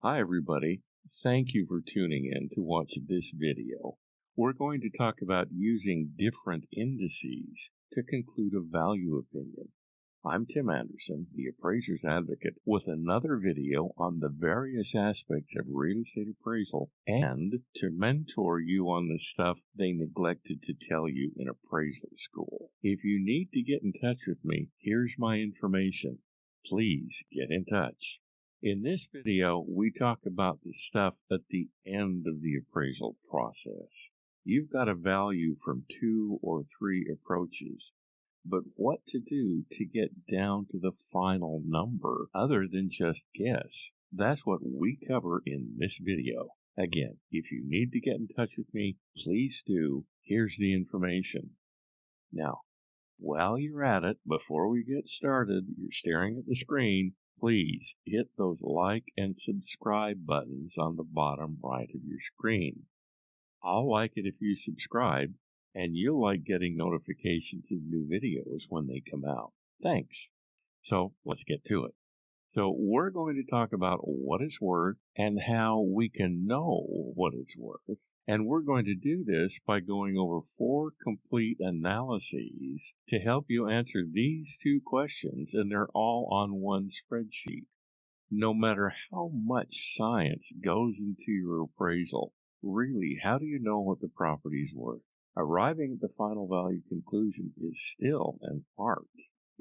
Hi everybody, thank you for tuning in to watch this video. We're going to talk about using different indices to conclude a value opinion. I'm Tim Andersen, the Appraiser's Advocate, with another video on the various aspects of real estate appraisal and to mentor you on the stuff they neglected to tell you in appraisal school. If you need to get in touch with me, here's my information. Please get in touch. In this video, we talk about the stuff at the end of the appraisal process. You've got a value from 2 or 3 approaches, but what to do to get down to the final number other than just guess? That's what we cover in this video. Again, if you need to get in touch with me, please do. Here's the information. Now, while you're at it, before we get started, you're staring at the screen, please hit those like and subscribe buttons on the bottom right of your screen. I'll like it if you subscribe, and you'll like getting notifications of new videos when they come out. Thanks. So let's get to it. So we're going to talk about what it's worth and how we can know what it's worth. And we're going to do this by going over 4 complete analyses to help you answer these 2 questions, and they're all on one spreadsheet. No matter how much science goes into your appraisal, really, how do you know what the property is worth? Arriving at the final value conclusion is still an art.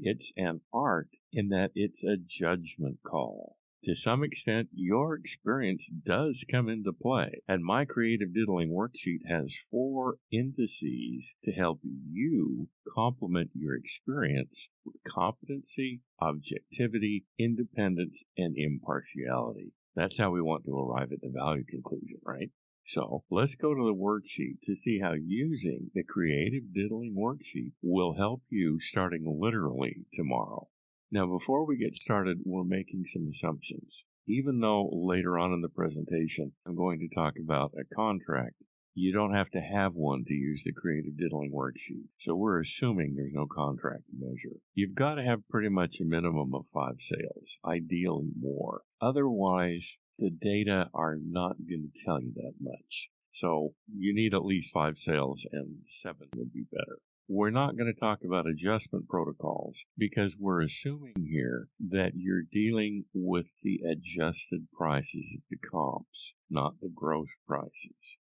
It's an art in that it's a judgment call. To some extent, your experience does come into play, and my creative diddling worksheet has 4 indices to help you complement your experience with competency, objectivity, independence, and impartiality. That's how we want to arrive at the value conclusion, right? So let's go to the worksheet to see how using the creative diddling worksheet will help you starting literally tomorrow. Now, before we get started, we're making some assumptions. Even though later on in the presentation, I'm going to talk about a contract, you don't have to have one to use the creative diddling worksheet. So we're assuming there's no contract to measure. You've got to have pretty much a minimum of 5 sales, ideally more. Otherwise, the data are not going to tell you that much. So you need at least 5 sales, and 7 would be better. We're not going to talk about adjustment protocols because we're assuming here that you're dealing with the adjusted prices of the comps, not the gross prices.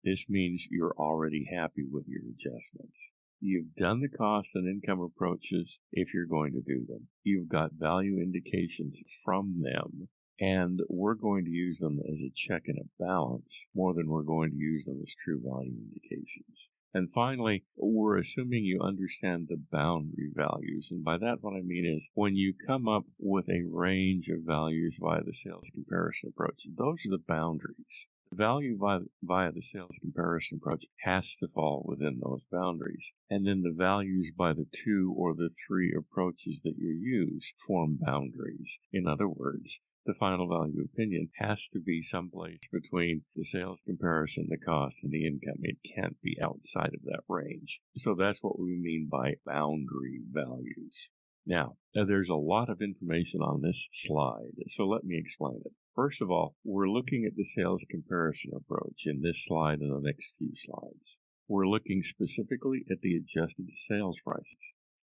This means you're already happy with your adjustments. You've done the cost and income approaches if you're going to do them. You've got value indications from them, and we're going to use them as a check and a balance more than we're going to use them as true value indications. And finally, we're assuming you understand the boundary values. And by that, what I mean is when you come up with a range of values via the sales comparison approach, those are the boundaries. The value via the sales comparison approach has to fall within those boundaries. And then the values by the 2 or the 3 approaches that you use form boundaries. In other words, the final value opinion has to be someplace between the sales comparison, the cost, and the income. It can't be outside of that range. So that's what we mean by boundary values. Now, there's a lot of information on this slide, so let me explain it. First of all, we're looking at the sales comparison approach in this slide and the next few slides. We're looking specifically at the adjusted sales prices.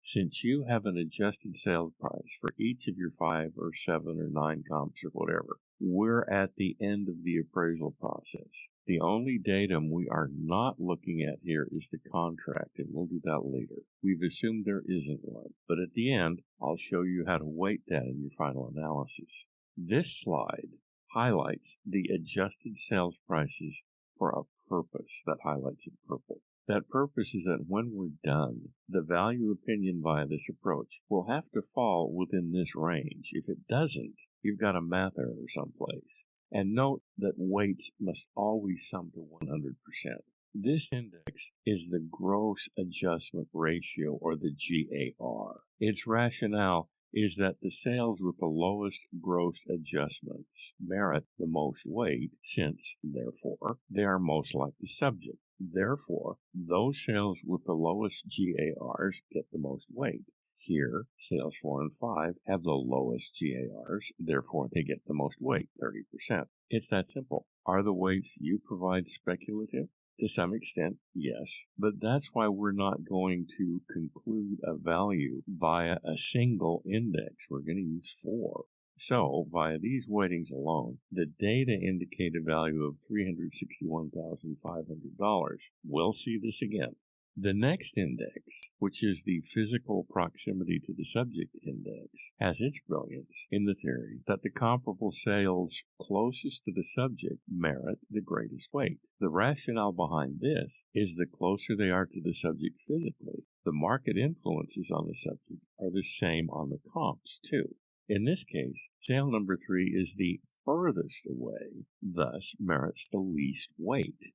Since you have an adjusted sales price for each of your 5 or 7 or 9 comps or whatever, we're at the end of the appraisal process. The only datum we are not looking at here is the contract, and we'll do that later. We've assumed there isn't one, but at the end, I'll show you how to weight that in your final analysis. This slide highlights the adjusted sales prices for a purpose. That highlights in purple. That purpose is that when we're done, the value opinion via this approach will have to fall within this range. If it doesn't, you've got a math error someplace. And note that weights must always sum to 100%. This index is the gross adjustment ratio, or the GAR. Its rationale is that the sales with the lowest gross adjustments merit the most weight, since, therefore, they are most like the subject. Therefore, those sales with the lowest GARs get the most weight. Here, sales 4 and 5 have the lowest GARs, therefore they get the most weight, 30%. It's that simple. Are the weights you provide speculative? To some extent, yes, but that's why we're not going to conclude a value via a single index. We're going to use 4. So, via these weightings alone, the data indicate a value of $361,500. We'll see this again. The next index, which is the physical proximity to the subject index, has its brilliance in the theory that the comparable sales closest to the subject merit the greatest weight. The rationale behind this is the closer they are to the subject physically, the market influences on the subject are the same on the comps, too. In this case, sale number 3 is the furthest away, thus merits the least weight.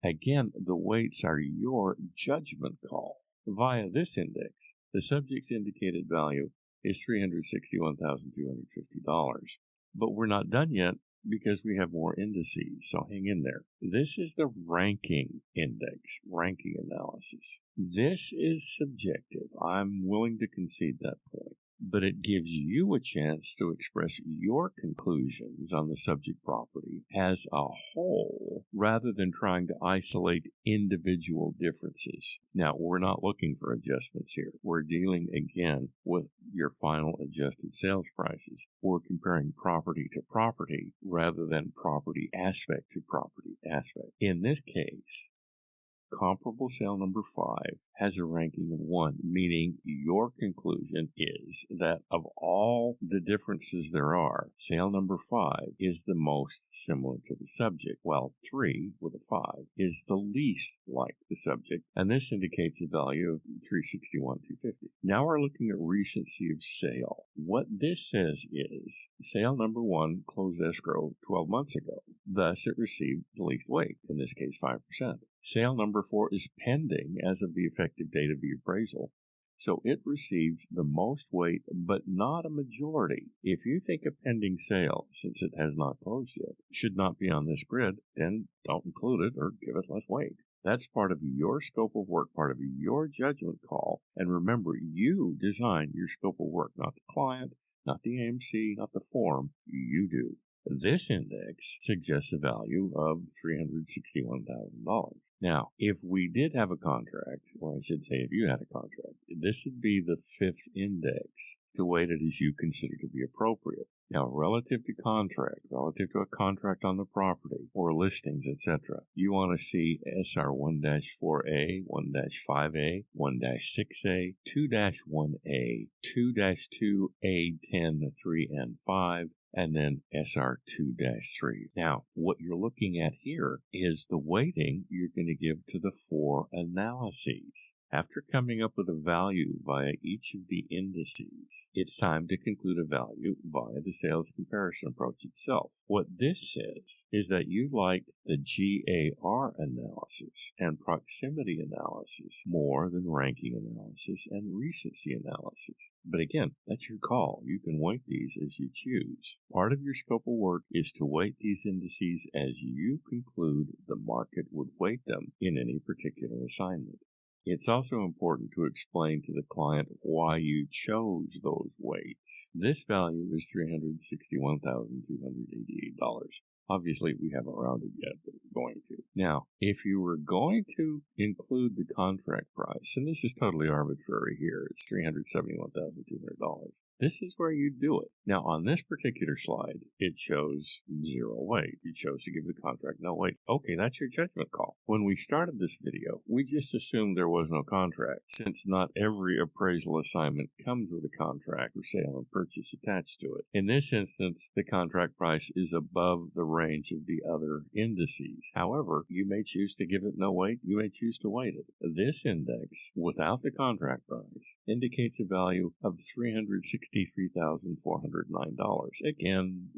Again, the weights are your judgment call. Via this index, the subject's indicated value is $361,250. But we're not done yet because we have more indices, so hang in there. This is the ranking index, ranking analysis. This is subjective. I'm willing to concede that point. But it gives you a chance to express your conclusions on the subject property as a whole rather than trying to isolate individual differences. Now, we're not looking for adjustments here. We're dealing again with your final adjusted sales prices. We're comparing property to property rather than property aspect to property aspect. In this case, comparable sale number 5 has a ranking of 1, meaning your conclusion is that of all the differences there are, sale number 5 is the most similar to the subject, while 3 with a 5 is the least like the subject, and this indicates a value of $361,250. Now we're looking at recency of sale. What this says is sale number 1 closed escrow 12 months ago, thus it received the least weight, in this case 5%. Sale number 4 is pending as of the effective date of the appraisal, so it receives the most weight, but not a majority. If you think a pending sale, since it has not closed yet, should not be on this grid, then don't include it or give it less weight. That's part of your scope of work, part of your judgment call. And remember, you design your scope of work, not the client, not the AMC, not the form. You do. This index suggests a value of $361,000. Now, if we did have a contract, or I should say if you had a contract, this would be the 5th index to weight it as you consider to be appropriate. Now, relative to contract, relative to a contract on the property, or listings, etc., you want to see SR 1-4A, 1-5A, 1-6A, 2-1A, 2-2A, 10, 3, and 5, and then SR 2-3. Now, what you're looking at here is the weighting you're going to give to the 4 analyses. After coming up with a value via each of the indices, it's time to conclude a value via the sales comparison approach itself. What this says is that you like the GAR analysis and proximity analysis more than ranking analysis and recency analysis. But again, that's your call. You can weight these as you choose. Part of your scope of work is to weight these indices as you conclude the market would weight them in any particular assignment. It's also important to explain to the client why you chose those weights. This value is $361,288. Obviously, we haven't rounded yet, but we're going to. Now, if you were going to include the contract price, and this is totally arbitrary here, it's $371,200. This is where you do it. Now, on this particular slide, it shows 0 weight. You chose to give the contract no weight. Okay, that's your judgment call. When we started this video, we just assumed there was no contract, since not every appraisal assignment comes with a contract for sale and purchase attached to it. In this instance, the contract price is above the range of the other indices. However, you may choose to give it no weight. You may choose to weight it. This index, without the contract price, indicates a value of $363,409. Again,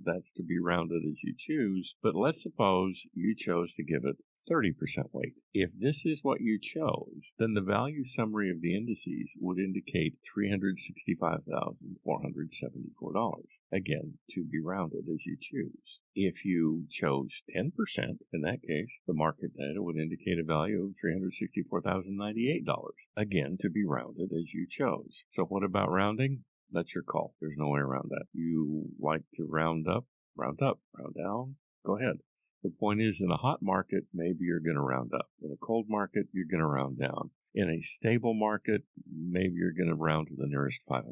that's to be rounded as you choose, but let's suppose you chose to give it 30% weight. If this is what you chose, then the value summary of the indices would indicate $365,474. again, to be rounded as you choose. If you chose 10%, in that case, the market data would indicate a value of $364,098, again, to be rounded as you chose. So what about rounding? That's your call. There's no way around that. You like to round up, round down, go ahead. The point is, in a hot market, maybe you're going to round up. In a cold market, you're going to round down. In a stable market, maybe you're going to round to the nearest $500.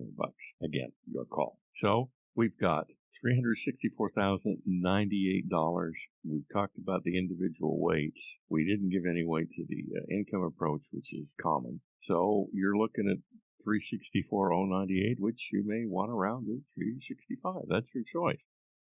Again, your call. So we've got $364,098. We've talked about the individual weights. We didn't give any weight to the income approach, which is common. So you're looking at 364,098, which you may want to round to 365. That's your choice.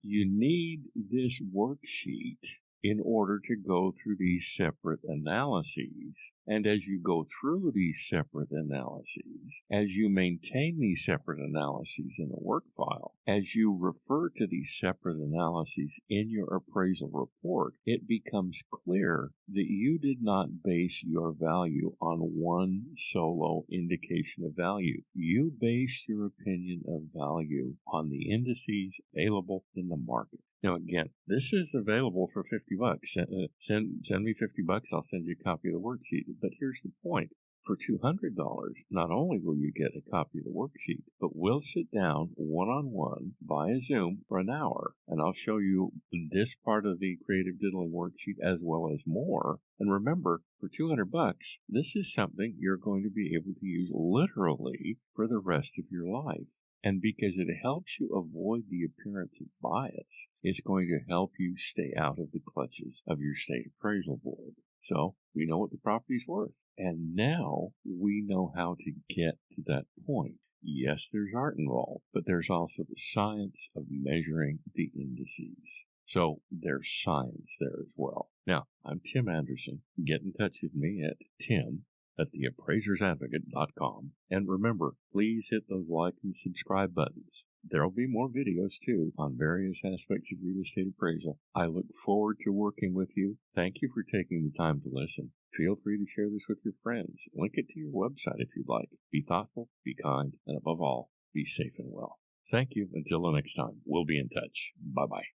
You need this worksheet in order to go through these separate analyses. And as you go through these separate analyses, as you maintain these separate analyses in the work file, as you refer to these separate analyses in your appraisal report, it becomes clear that you did not base your value on one solo indication of value. You based your opinion of value on the indices available in the market. Now, again, this is available for $50. Send me $50. I'll send you a copy of the worksheet. But here's the point. For $200, not only will you get a copy of the worksheet, but we'll sit down one-on-one via Zoom for an hour, and I'll show you this part of the creative diddling worksheet as well as more. And remember, for $200, this is something you're going to be able to use literally for the rest of your life. And because it helps you avoid the appearance of bias, it's going to help you stay out of the clutches of your state appraisal board. So we know what the property's worth. And now we know how to get to that point. Yes, there's art involved, but there's also the science of measuring the indices. So there's science there as well. Now, I'm Tim Andersen. Get in touch with me at tim@theappraisersadvocate.com. And remember, please hit those like and subscribe buttons. There'll be more videos, too, on various aspects of real estate appraisal. I look forward to working with you. Thank you for taking the time to listen. Feel free to share this with your friends. Link it to your website if you'd like. Be thoughtful, be kind, and above all, be safe and well. Thank you. Until the next time, we'll be in touch. Bye-bye.